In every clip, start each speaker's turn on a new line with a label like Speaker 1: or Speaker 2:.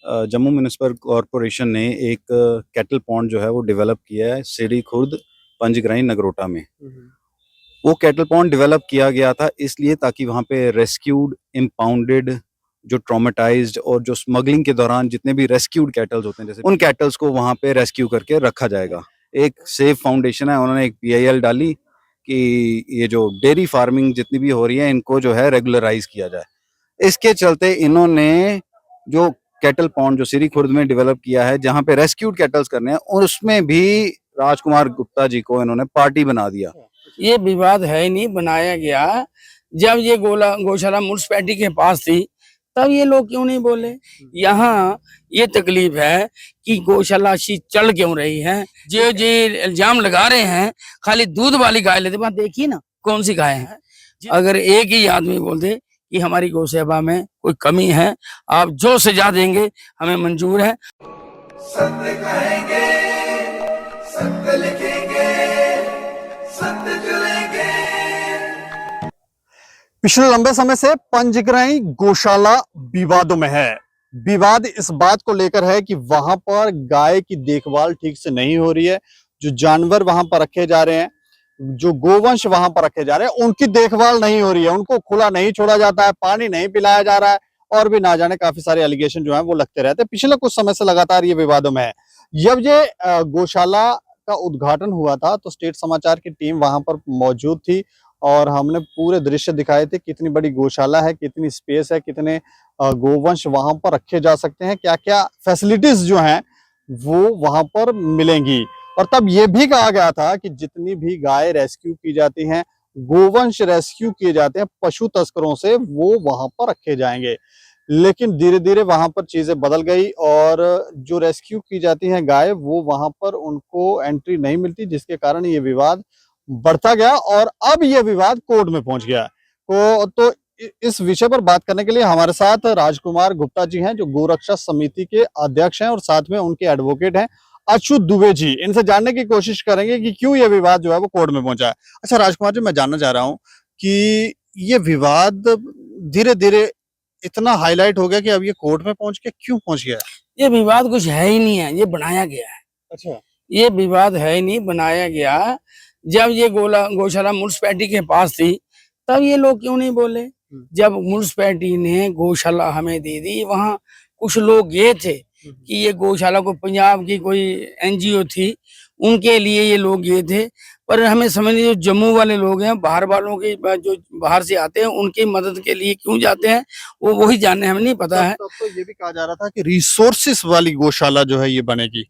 Speaker 1: Jammu municipal corporation ने एक cattle pond जो है वो डेवलप किया है सिरी खुर्द पंजग्राई नगरोटा में। वो कैटल पॉन्ड डेवलप किया गया था इसलिए ताकि वहाँ पे रेस्क्यूड इम्पाउंडेड जो ट्रॉमेटाइज्ड और जो स्मगलिंग के दौरान जितने भी रेस्क्यूड कैटल्स होते हैं जैसे उन कैटल्स को वहाँ पे रेस्क्यू करके रखा जाएगा। एक सेफ फाउंडेशन है, उन्होंने एक PIL डाली कि ये जो डेयरी फार्मिंग जितनी भी हो रही है इनको जो है रेगुलराइज किया जाए। इसके चलते इन्होंने जो कैटल पॉन्ड जो सिरी खुर्द में डेवलप किया है जहाँ पे रेस्क्यूड कैटल्स करने हैं और उसमें भी राजकुमार गुप्ता जी को इन्होंने पार्टी बना दिया।
Speaker 2: ये विवाद है ही नहीं, बनाया गया। जब ये गौशाला म्युनिसिपैलिटी के पास थी तब ये लोग क्यों नहीं बोले। यहाँ ये तकलीफ है कि गौशाला अच्छी चल क्यों रही है। जो इल्जाम लगा रहे हैं खाली दूध वाली गाय लेते, वहां देखिए ना कौन सी गाय है। अगर एक ही आदमी बोल दे कि हमारी गौसेवा में कोई कमी है, आप जो सजा देंगे हमें मंजूर है।
Speaker 3: सत्य कहेंगे, सत्य लिखेंगे, सत्य चलेंगे।
Speaker 4: पिछले लंबे समय से पंजग्राई गौशाला विवादों में है। विवाद इस बात को लेकर है कि वहां पर गाय की देखभाल ठीक से नहीं हो रही है। जो जानवर वहां पर रखे जा रहे हैं, जो गोवंश वहां पर रखे जा रहे हैं, उनकी देखभाल नहीं हो रही है। उनको खुला नहीं छोड़ा जाता है, पानी नहीं पिलाया जा रहा है और भी ना जाने काफी सारे एलिगेशन जो है वो लगते रहते हैं। पिछले कुछ समय से लगातार ये विवादों में है। जब ये गौशाला का उद्घाटन हुआ था तो स्टेट समाचार की टीम वहां पर मौजूद थी और हमने पूरे दृश्य दिखाए थे, कितनी बड़ी गौशाला है, कितनी स्पेस है, कितने गोवंश वहां पर रखे जा सकते हैं, क्या क्या फैसिलिटीज जो हैं वो वहां पर मिलेंगी। और तब ये भी कहा गया था कि जितनी भी गाय रेस्क्यू की जाती हैं, गोवंश रेस्क्यू किए जाते हैं पशु तस्करों से, वो वहां पर रखे जाएंगे। लेकिन धीरे धीरे वहां पर चीजें बदल गई और जो रेस्क्यू की जाती हैं गाय वो वहां पर उनको एंट्री नहीं मिलती, जिसके कारण ये विवाद बढ़ता गया और अब ये विवाद कोर्ट में पहुंच गया। तो इस विषय पर बात करने के लिए हमारे साथ राजकुमार गुप्ता जी हैं, जो गोरक्षा समिति के अध्यक्ष हैं और साथ में उनके एडवोकेट हैं अच्युत दुबे जी। इनसे जानने की कोशिश करेंगे कि क्यों ये विवाद जो है वो कोर्ट में पहुंचा है। अच्छा राजकुमार जी, मैं जानना चाह रहा हूँ कि ये विवाद धीरे धीरे इतना हाईलाइट हो गया कि अब ये कोर्ट में पहुंच के क्यों पहुंच गया?
Speaker 2: ये विवाद कुछ है ही नहीं है, ये बनाया गया है।
Speaker 4: अच्छा,
Speaker 2: ये विवाद है ही नहीं, बनाया गया। जब ये गौशाला म्युनिसिपैलिटी के पास थी तब ये लोग क्यों नहीं बोले। जब म्युनिसिपैलिटी ने गौशाला हमें दे दी, वहाँ कुछ लोग गए थे कि ये गौशाला को पंजाब की कोई NGO थी, उनके लिए ये लोग गए थे। पर हमें समझ नहीं, जो जम्मू वाले लोग हैं, बाहर वालों के जो बाहर से आते हैं उनकी मदद के लिए क्यों जाते हैं वो वही जाने, हमें नहीं पता है।
Speaker 4: तब तो ये भी कहा जा रहा था कि रिसोर्सेस वाली गौशाला जो है ये बनेगी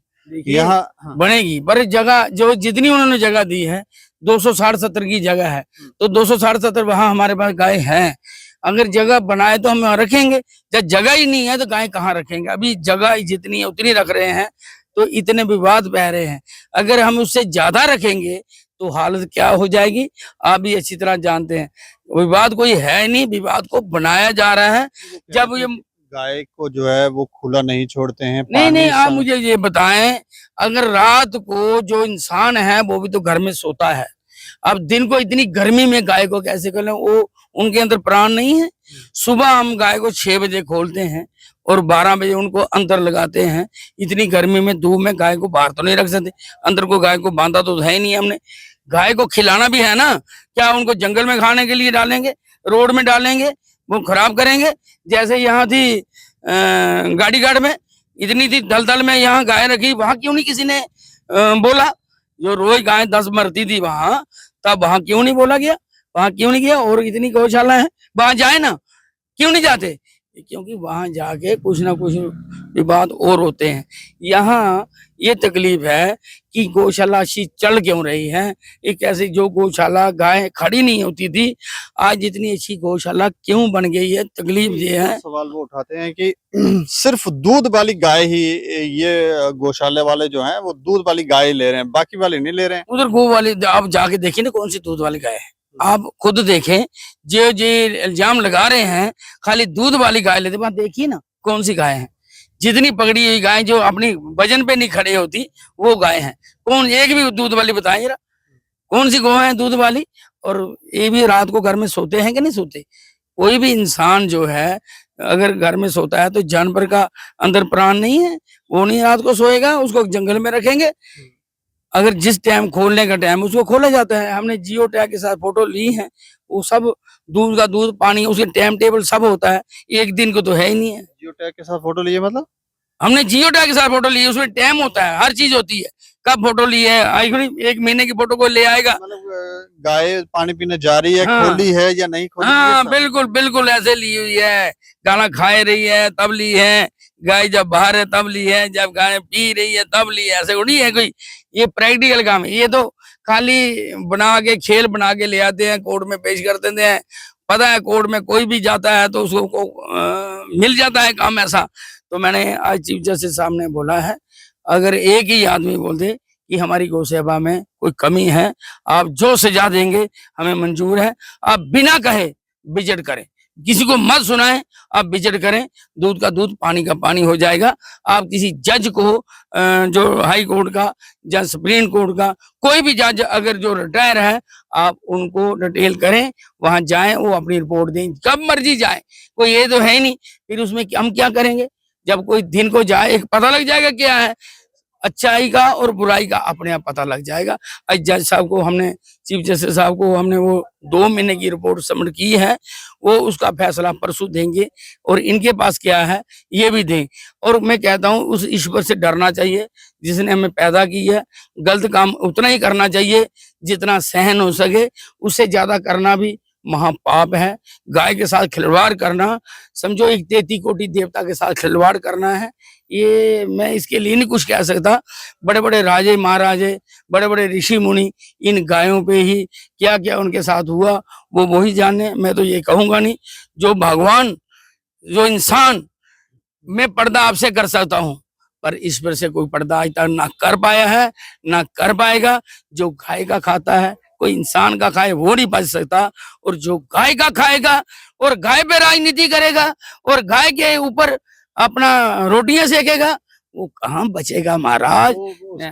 Speaker 4: यहाँ। हाँ।
Speaker 2: बनेगी, पर जगह जो जितनी उन्होंने जगह दी है 260-70 की जगह है, तो 260-70 वहां हमारे पास गाय हैं। अगर जगह बनाए तो हम रखेंगे, जब जगह ही नहीं है तो गाय कहाँ रखेंगे। अभी जगह जितनी है उतनी रख रहे हैं तो इतने विवाद बह रहे हैं। अगर हम उससे ज्यादा रखेंगे तो हालत क्या हो जाएगी आप भी अच्छी तरह जानते हैं। विवाद कोई है नहीं, विवाद को बनाया जा रहा है। जब ये
Speaker 4: गाय को जो है वो खुला नहीं छोड़ते हैं।
Speaker 2: नहीं, आप मुझे ये बताएं, अगर रात को जो इंसान है वो भी तो घर में सोता है, अब दिन को इतनी गर्मी में गाय को कैसे कर लें, वो उनके अंदर प्राण नहीं है। सुबह हम गाय को 6 बजे खोलते हैं और 12 बजे उनको अंदर लगाते हैं। इतनी गर्मी में धूप में गाय को बाहर तो नहीं रख सकते, अंदर को गाय को बांधा तो है ही नहीं हमने। गाय को खिलाना भी है ना, क्या उनको जंगल में खाने के लिए डालेंगे, रोड में डालेंगे, वो खराब करेंगे। जैसे यहाँ थी गाड़ी घाट में, इतनी थी दलदल में यहाँ गाय रखी, वहां क्यों नहीं किसी ने बोला। जो रोज गाय 10 मरती थी वहां, तब वहां क्यों नहीं बोला गया, वहां क्यों नहीं गया। और इतनी गौशाला है, वहां जाए ना, क्यों नहीं जाते, क्योंकि वहां जाके कुछ ना कुछ विवाद और होते हैं। यहाँ ये तकलीफ है कि गौशाला अच्छी चल क्यों रही है। एक ऐसी जो गौशाला गाय खड़ी नहीं होती थी, आज इतनी अच्छी गौशाला क्यों बन गई है। तकलीफ ये है।
Speaker 4: सवाल वो उठाते हैं कि सिर्फ दूध वाली गाय ही ये गौशाले वाले जो हैं वो दूध वाली गाय ले रहे हैं, बाकी वाले नहीं ले रहे हैं।
Speaker 2: उधर गो वाली आप जाके देखिए ना कौन सी दूध वाली गाय है, आप खुद देखें। जो इल्जाम लगा रहे हैं खाली दूध वाली गाय लेते, वहां देखिए ना कौन सी गाय है। जितनी पकड़ी हुई गाय जो अपनी वजन पे नहीं खड़े होती वो गाय है। कौन एक भी दूध वाली बताएं जरा, कौन सी गौ है दूध वाली। और ये भी रात को घर में सोते हैं कि नहीं सोते। कोई भी इंसान जो है अगर घर में सोता है तो जानवर का अंदर प्राण नहीं है, वो नहीं रात को सोएगा, उसको जंगल में रखेंगे। अगर जिस टाइम खोलने का टाइम उसको खोला जाता है। हमने जियो टैग के साथ फोटो ली है, वो सब दूध का दूध, पानी, उसके टाइम टेबल सब होता है, एक दिन को तो है ही नहीं है।
Speaker 4: जियो टैग के साथ फोटो लिए मतलब?
Speaker 2: हमने जियो टैग के साथ फोटो ली है, उसमें टाइम होता है, हर चीज होती है, कब फोटो ली है, एक महीने की फोटो को ले आएगा।
Speaker 4: मतलब गाय पानी पीने जा रही है,
Speaker 2: हाँ।
Speaker 4: खोली है या नहीं खोली?
Speaker 2: हाँ बिल्कुल बिल्कुल ऐसे ली हुई है, गाना खा रही है तब ली है, गाय जब बाहर है तब ली है, जब गाय पी रही है तब ली है, ऐसे थोड़ी है कोई। ये प्रैक्टिकल काम है, ये तो खाली बना के खेल बना के ले आते हैं, कोर्ट में पेश कर देते हैं। पता है कोर्ट में कोई भी जाता है तो उसको मिल जाता है काम ऐसा। तो मैंने आज चीफ जस्टिस साहब ने बोला है, अगर एक ही आदमी बोल दे कि हमारी गौ सेवा में कोई कमी है, आप जो सजा देंगे हमें मंजूर है, आप बिना कहे विजिट करें, किसी को मत सुनाएं, आप विजिट करें, दूध का दूध, पानी का पानी हो जाएगा। आप किसी जज को, जो हाई कोर्ट का या सुप्रीम कोर्ट का कोई भी जज अगर जो रिटायर है, आप उनको डिटेल करें, वहां जाएं, वो अपनी रिपोर्ट दें, कब मर्जी जाएं, कोई ये तो है ही नहीं। फिर उसमें हम क्या करेंगे? जब कोई दिन को जाए, एक पता लग जाएगा क्या है, अच्छाई का और बुराई का अपने आप पता लग जाएगा। आज जज साहब को हमने, चीफ जस्टिस साहब को हमने वो 2 महीने की रिपोर्ट सबमिट की है, वो उसका फैसला परसों देंगे, और इनके पास क्या है ये भी दें। और मैं कहता हूँ उस ईश्वर से डरना चाहिए जिसने हमें पैदा की है। गलत काम उतना ही करना चाहिए जितना सहन हो सके, उससे ज्यादा करना भी महापाप है। गाय के साथ खिलवाड़ करना, समझो एक 33 कोटि देवता के साथ खिलवाड़ करना है। ये मैं इसके लिए नहीं कुछ कह सकता। बड़े बड़े राजे महाराजे, बड़े बड़े ऋषि मुनि इन गायों पे ही क्या क्या उनके साथ हुआ वो वही जाने। मैं तो ये कहूंगा नहीं, जो भगवान, जो इंसान, मैं पर्दा आपसे कर सकता हूँ, पर ईश्वर से कोई पर्दा आज तक ना कर पाया है, ना कर पाएगा। जो गाय का खाता है, कोई इंसान का खाए वो नहीं बच सकता, और जो गाय का खाएगा और गाय पे राजनीति करेगा और गाय के ऊपर अपना रोटियां सेकेगा, वो कहाँ बचेगा महाराज।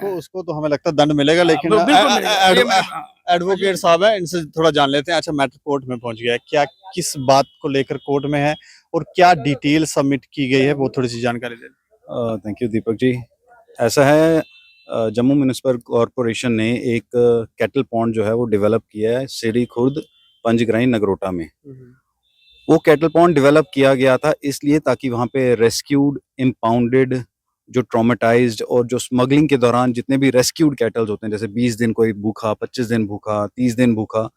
Speaker 4: उसको तो हमें लगता है दंड मिलेगा, लेकिन
Speaker 2: बिल्कुल मिलेगा। ये मैं-
Speaker 4: एडवोकेट साहब है, इनसे थोड़ा जान लेते हैं। अच्छा, मैटर कोर्ट में पहुंच गया है, क्या किस बात को लेकर कोर्ट में है और क्या डिटेल सबमिट की गई है, वो थोड़ी सी जानकारी दे दें।
Speaker 1: Thank you Deepak ji. ऐसा है, जम्मू म्युनिसिपल कॉरपोरेशन ने एक कैटल पॉन्ड जो है वो डेवलप किया है सिरी खुर्द पंजग्राई नगरोटा में। वो कैटल पॉन्ड डेवलप किया गया था इसलिए ताकि वहाँ पे रेस्क्यूड, इम्पाउंडेड, जो ट्रॉमेटाइज्ड और जो स्मगलिंग के दौरान जितने भी रेस्क्यूड कैटल्स होते हैं, जैसे 20 दिन कोई भूखा, 25 दिन भूखा, 30 दिन भूखा,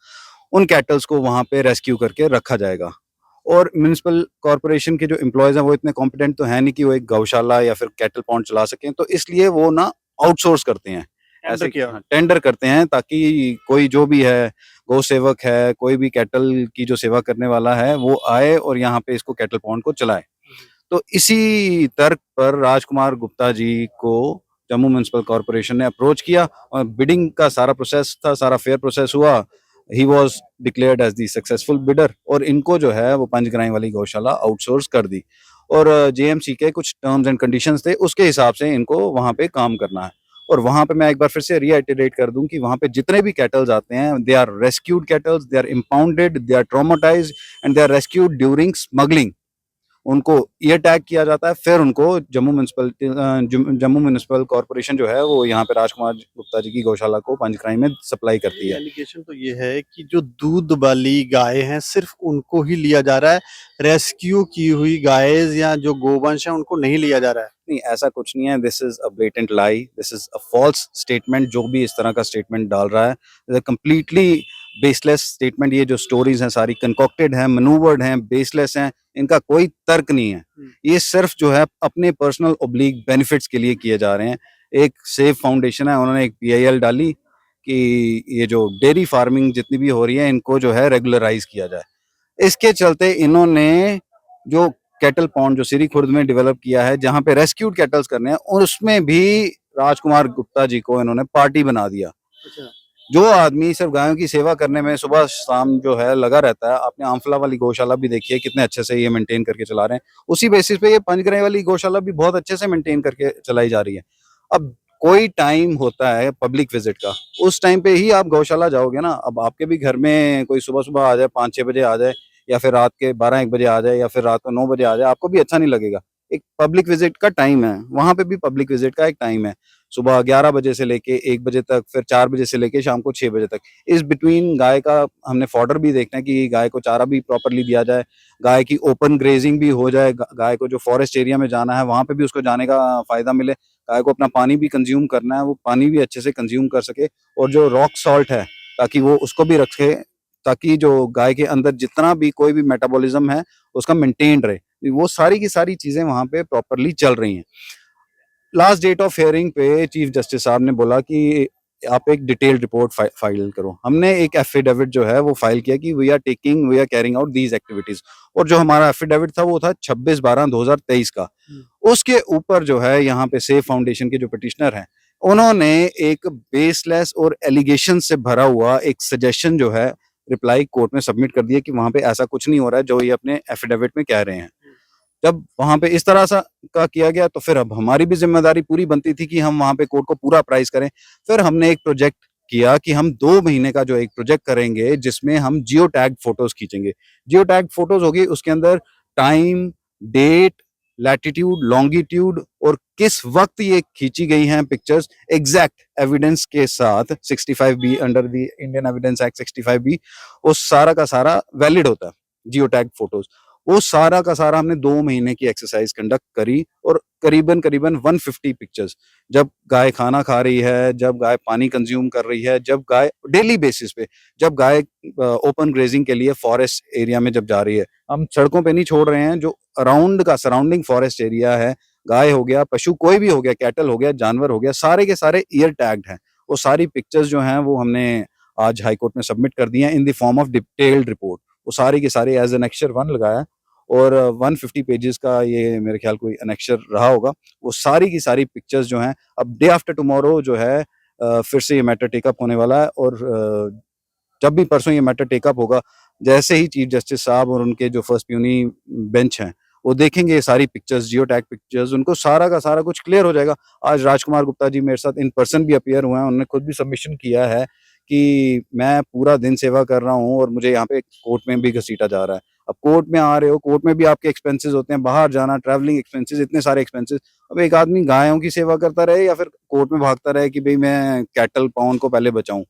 Speaker 1: उन कैटल्स को वहाँ पे रेस्क्यू करके रखा जाएगा। और म्युनिसिपल कॉरपोरेशन के जो एम्प्लॉयज हैं वो इतने कॉम्पिटेंट तो है नहीं कि वो एक गौशाला या फिर कैटल पॉन्ड चला सकें, तो इसलिए वो ना आउटसोर्स करते हैं, ऐसे
Speaker 4: किया।
Speaker 1: टेंडर करते हैं, ताकि कोई जो भी है, गौ सेवक है, कोई भी कैटल की जो सेवा करने वाला है, वो आए और यहाँ पे इसको कैटल पॉन्ड को चलाए। तो इसी तर्क पर राजकुमार गुप्ता जी को जम्मू म्युनिसिपल कॉरपोरेशन ने अप्रोच किया और बिडिंग का सारा प्रोसेस था, सारा फेयर प्रोसेस हुआ। He was declared as the successful bidder, और इनको जो है वो पंजग्राई वाली गौशाला आउटसोर्स कर दी। और जेएमसी के कुछ टर्म्स एंड कंडीशंस थे, उसके हिसाब से इनको वहाँ पे काम करना है। और वहाँ पे मैं एक बार फिर से रीआइटरेट कर दूं कि वहाँ पे जितने भी कैटल्स आते हैं, they are rescued cattles, they are impounded, they are traumatized and they are rescued during smuggling. उनको ईयर टैग किया जाता है, फिर उनको जम्मू म्युनिसिपल कॉरपोरेशन जो है वो यहाँ पे राजकुमार गुप्ता जी की गौशाला को पंजग्राई में सप्लाई करती है।
Speaker 4: एलिगेशन तो ये है कि जो दूध वाली गाय हैं सिर्फ उनको ही लिया जा रहा है, रेस्क्यू की हुई गाय या जो गोवंश है उनको नहीं लिया जा रहा है।
Speaker 1: नहीं, ऐसा कुछ नहीं है। This is a blatant lie, this is a false statement. जो भी इस तरह का स्टेटमेंट डाल रहा है, कंप्लीटली बेसलेस स्टेटमेंट। ये जो स्टोरीज हैं सारी कंकॉक्टेड हैं, मैनूवर्ड हैं, बेसलेस हैं, इनका कोई तर्क नहीं है। ये सिर्फ जो है अपने पर्सनल ऑब्लिक बेनिफिट्स के लिए किए जा रहे हैं। एक सेव फाउंडेशन है, उन्होंने एक PIL डाली कि ये जो डेयरी फार्मिंग जितनी भी हो रही है इनको जो है रेगुलराइज किया जाए। इसके चलते इन्होंने जो कैटल पॉन्ड जो सिरी खुर्द में डेवलप किया है, जहाँ पे रेस्क्यूड कैटल्स करने हैं, और उसमें भी राजकुमार गुप्ता जी को इन्होंने पार्टी बना दिया। जो आदमी सिर्फ गायों की सेवा करने में सुबह शाम जो है लगा रहता है, आपने आंफला वाली गौशाला भी देखी है, कितने अच्छे से ये मेंटेन करके चला रहे हैं। उसी बेसिस पे ये पंजग्राई वाली गौशाला भी बहुत अच्छे से मेंटेन करके चलाई जा रही है। अब कोई टाइम होता है पब्लिक विजिट का, उस टाइम पे ही आप गौशाला जाओगे ना। अब आपके भी घर में कोई सुबह सुबह आ जाए, 5-6 बजे आ जाए, या फिर रात के 12-1 बजे आ जाए या फिर रात को 9 बजे आ जाए, आपको भी अच्छा नहीं लगेगा। एक पब्लिक विजिट का टाइम है, वहां पे भी पब्लिक विजिट का एक टाइम है, सुबह 11 बजे से लेके 1 बजे तक, फिर 4 बजे से लेके शाम को 6 बजे तक। इस बिटवीन गाय का हमने फॉडर भी देखना है कि गाय को चारा भी प्रॉपरली दिया जाए, गाय की ओपन ग्रेजिंग भी हो जाए, गाय को जो फॉरेस्ट एरिया में जाना है वहां पे भी उसको जाने का फायदा मिले, गाय को अपना पानी भी कंज्यूम करना है, वो पानी भी अच्छे से कंज्यूम कर सके, और जो रॉक सॉल्ट है ताकि वो उसको भी रखे, ताकि जो गाय के अंदर जितना भी कोई भी मेटाबॉलिज्म है उसका मेंटेन रहे। वो सारी की सारी चीजें वहां पे प्रॉपरली चल रही हैं। लास्ट डेट ऑफ हियरिंग पे चीफ जस्टिस साहब ने बोला कि आप एक डिटेल्ड रिपोर्ट फाइल करो। हमने एक एफिडेविट जो है वो फाइल किया कि we are carrying out these activities, और जो हमारा एफिडेविट था वो था 26/12/2023 का। उसके ऊपर जो है यहाँ पे सेफ फाउंडेशन के जो पिटिशनर हैं उन्होंने एक बेसलेस और एलिगेशन से भरा हुआ एक सजेशन जो है रिप्लाई कोर्ट में सबमिट कर दिया कि वहां पे ऐसा कुछ नहीं हो रहा है जो ये अपने एफिडेविट में कह रहे हैं। जब वहां पे इस तरह सा का किया गया तो फिर अब हमारी भी जिम्मेदारी पूरी बनती थी कि हम वहां पे कोर्ट को पूरा प्राइस करें। फिर हमने एक प्रोजेक्ट किया कि हम 2 महीने का जो एक प्रोजेक्ट करेंगे जिसमें हम जियो टैग फोटोज खींचेंगे। जियो टैग फोटोज होगी, उसके अंदर टाइम, डेट, लैटिट्यूड, लॉन्गिट्यूड और किस वक्त ये खींची गई हैं पिक्चर्स एग्जैक्ट एविडेंस के साथ 65B under the Indian evidence act 65B, वो सारा का सारा वैलिड होता है जियो टैग फोटोज। वो सारा का सारा हमने 2 महीने की एक्सरसाइज कंडक्ट करी, और करीबन 150 पिक्चर्स, जब गाय खाना खा रही है, जब गाय पानी कंज्यूम कर रही है, जब गाय डेली बेसिस पे, जब गाय ओपन ग्रेजिंग के लिए फॉरेस्ट एरिया में जब जा रही है, हम सड़कों पे नहीं छोड़ रहे हैं, जो अराउंड का सराउंडिंग फॉरेस्ट एरिया है, गाय हो गया, पशु कोई भी हो गया, कैटल हो गया, जानवर हो गया, सारे के सारे ईयर टैग्ड हैं। वो सारी पिक्चर्स जो हैं वो हमने आज हाई कोर्ट में सबमिट कर दी हैं in the form of detailed report. वो सारी की सारी एज एनेक्चर 1 लगाया, और 150 पेजेस का ये मेरे ख्याल कोई एनेक्चर रहा होगा। वो सारी की सारी पिक्चर्स जो हैं अब डे आफ्टर टुमारो जो है फिर से ये मैटर टेकअप होने वाला है, और जब भी परसों ये मैटर टेकअप होगा, जैसे ही चीफ जस्टिस साहब और उनके जो फर्स्ट प्यूनी बेंच हैं वो देखेंगे ये सारी पिक्चर्स, जियो टैग पिक्चर्स, उनको सारा का सारा कुछ क्लियर हो जाएगा। आज राजकुमार गुप्ता जी मेरे साथ इन पर्सन भी अपीयर हुए हैं, उन्होंने खुद भी सबमिशन किया है कि मैं पूरा दिन सेवा कर रहा हूँ और मुझे यहाँ पे कोर्ट में भी घसीटा जा रहा है। अब कोर्ट में आ रहे हो, कोर्ट में भी आपके एक्सपेंसेस होते हैं, बाहर जाना, ट्रैवलिंग एक्सपेंसेस, इतने सारे एक्सपेंसेस। अब एक आदमी गायों की सेवा करता रहे या फिर कोर्ट में भागता रहे कि भाई मैं कैटल पाउंड को पहले बचाऊं।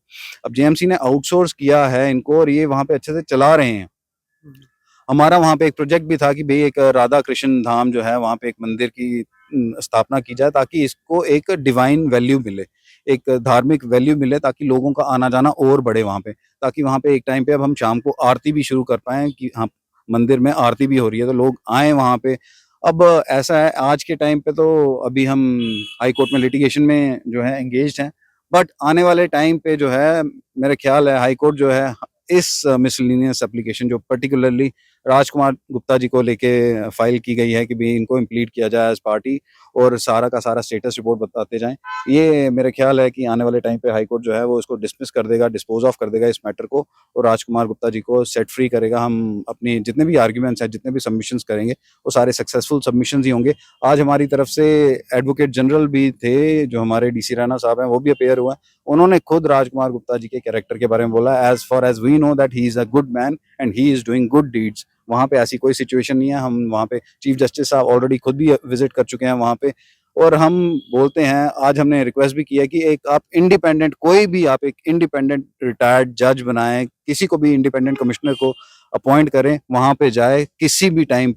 Speaker 1: अब जेएमसी ने आउटसोर्स किया है इनको और ये वहां पे अच्छे से चला रहे हैं। हमारा वहां पे एक प्रोजेक्ट भी था कि भाई एक राधा कृष्ण धाम जो है वहां पे एक मंदिर की स्थापना की जाए ताकि इसको एक डिवाइन वैल्यू मिले, एक धार्मिक वैल्यू मिले, ताकि लोगों का आना जाना और बढ़े वहां पे, ताकि वहां पे एक टाइम पे अब हम शाम को आरती भी शुरू कर पाए कि हाँ मंदिर में आरती भी हो रही है तो लोग आए वहां पे। अब ऐसा है आज के टाइम पे तो अभी हम हाई कोर्ट में लिटिगेशन में जो है एंगेज्ड हैं, बट आने वाले टाइम पे जो है मेरे ख्याल है हाई कोर्ट जो है इस मिसलिनियस एप्लीकेशन जो पर्टिकुलरली राजकुमार गुप्ता जी को लेके फाइल की गई है कि भाई इनको इम्प्लीट किया जाए एज पार्टी और सारा का सारा स्टेटस रिपोर्ट बताते जाएं, ये मेरे ख्याल है कि आने वाले टाइम पे हाई कोर्ट जो है वो इसको डिसमिस कर देगा, डिस्पोज ऑफ कर देगा इस मैटर को, और राजकुमार गुप्ता जी को सेट फ्री करेगा। हम अपनी जितने भी आर्ग्यूमेंट्स हैं, जितने भी सबमिशंस करेंगे वो सारे सक्सेसफुल सबमिशंस ही होंगे। आज हमारी तरफ से एडवोकेट जनरल भी थे जो हमारे डीसी राणा साहब हैं, वो भी अपेयर हुआ है। उन्होंने खुद राजकुमार गुप्ता जी के कैरेक्टर के बारे में बोला, as far as we know that he is a good man and he is doing good deeds. वहां पे ऐसी कोई सिचुएशन नहीं है। हम वहां पे चीफ जस्टिस साहब ऑलरेडी खुद भी विजिट कर चुके हैं वहां पे, और हम बोलते हैं, आज हमने रिक्वेस्ट भी किया कि एक आप इंडिपेंडेंट, कोई भी आप एक इंडिपेंडेंट रिटायर्ड जज बनाएं, किसी को भी इंडिपेंडेंट कमिश्नर को अपॉइंट करें, वहां पे जाए किसी भी टाइम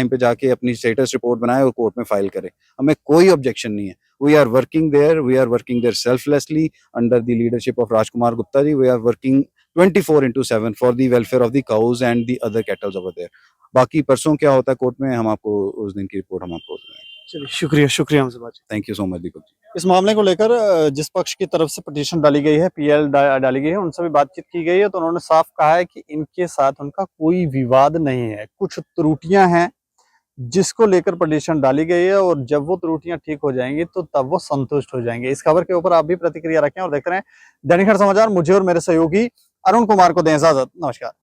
Speaker 1: पे जाके अपनी स्टेटस रिपोर्ट बनाए और कोर्ट में फाइल करें। हमें कोई ऑब्जेक्शन नहीं है। we are working there selflessly under the leadership of Rajkumar Gupta ji. We are working 24/7 for the welfare of the cows and the other cattle over there. बाकी परसों क्या होता है कोर्ट में, हम आपको उस दिन की रिपोर्ट हम आपको
Speaker 4: चलिए, शुक्रिया शुक्रिया हमसे बात।
Speaker 1: Thank you so much Deepak ji.
Speaker 4: इस मामले को लेकर जिस पक्ष की तरफ से पिटीशन डाली गई है, पीएल डाली गई है, उनसे भी बातचीत की गई है, तो उन्होंने साफ कहा है कि इनके साथ उनका कोई विवाद नहीं है, कुछ त्रुटियां हैं जिसको लेकर पिटीशन डाली गई है, और जब वो त्रुटियां ठीक हो जाएंगी तो तब वो संतुष्ट हो जाएंगे। इस खबर के ऊपर आप भी प्रतिक्रिया रखें और देखते रहें दैनिक खबर समाचार। मुझे और मेरे सहयोगी अरुण कुमार को दें इजाजत। नमस्कार।